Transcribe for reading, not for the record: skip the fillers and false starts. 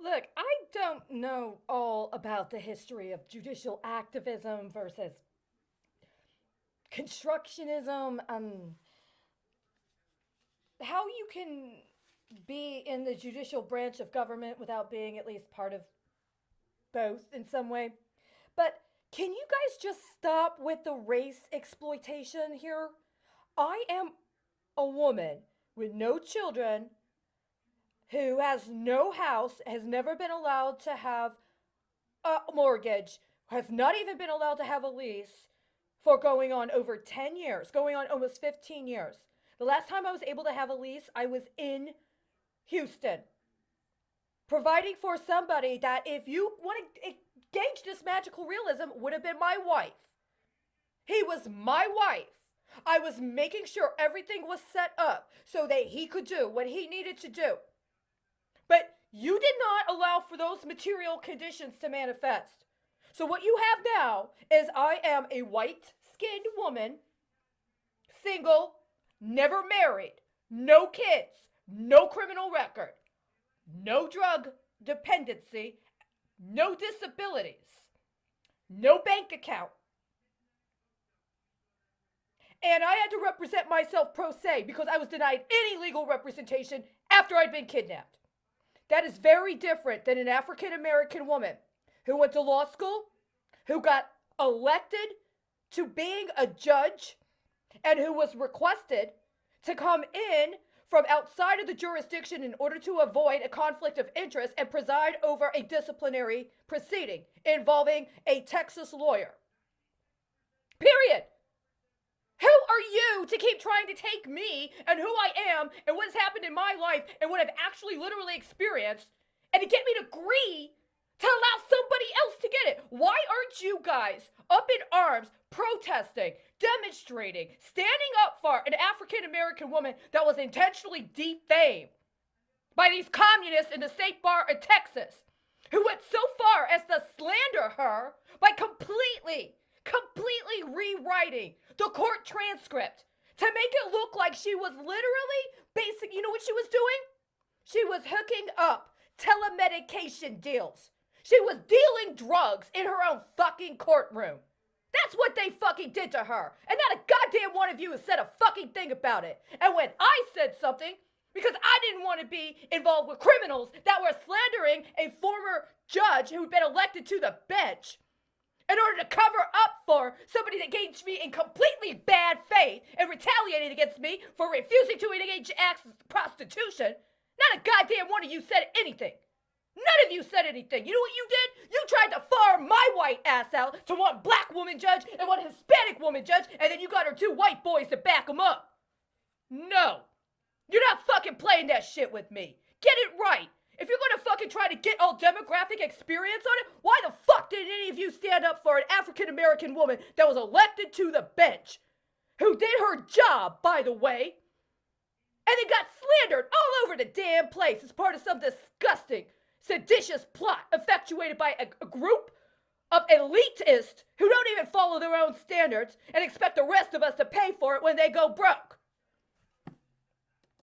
Look, I don't know all about the history of judicial activism versus constructionism and how you can be in the judicial branch of government without being at least part of both in some way. But can you guys just stop with the race exploitation here? I am a woman with no children who has no house, has never been allowed to have a mortgage, has not even been allowed to have a lease for going on over 10 years, going on almost 15 years. The last time I was able to have a lease, I was in Houston, providing for somebody that, if you want to gauge this magical realism, would have been my wife. He was my wife. I was making sure everything was set up so that he could do what he needed to do. But you did not allow for those material conditions to manifest. So what you have now is I am a white-skinned woman, single, never married, no kids, no criminal record, no drug dependency, no disabilities, no bank account. And I had to represent myself pro se because I was denied any legal representation after I'd been kidnapped. That is very different than an African American woman who went to law school, who got elected to being a judge, and who was requested to come in from outside of the jurisdiction in order to avoid a conflict of interest and preside over a disciplinary proceeding involving a Texas lawyer. Period. Who are you to keep trying to take me and who I am and what's happened in my life and what I've actually literally experienced and to get me to agree to allow somebody else to get it? Why aren't you guys up in arms, protesting, demonstrating, standing up for an African American woman that was intentionally defamed by these communists in the state bar of Texas who went so far as to slander her by completely rewriting the court transcript to make it look like she was literally you know what she was doing? She was hooking up telemedication deals. She was dealing drugs in her own fucking courtroom. That's what they fucking did to her. And not a goddamn one of you has said a fucking thing about it. And when I said something, because I didn't want to be involved with criminals that were slandering a former judge who'd been elected to the bench in order to cover up for somebody that engaged me in completely bad faith and retaliated against me for refusing to engage in acts of prostitution, not a goddamn one of you said anything. None of you said anything. You know what you did? You tried to farm my white ass out to one black woman judge and one Hispanic woman judge, and then you got her two white boys to back them up. No. You're not fucking playing that shit with me. Get it right. If you're gonna fucking try to get all demographic experience on it, why the fuck did any of you stand up for an African American woman that was elected to the bench, who did her job, by the way, and then got slandered all over the damn place as part of some disgusting, seditious plot effectuated by a group of elitists who don't even follow their own standards and expect the rest of us to pay for it when they go broke?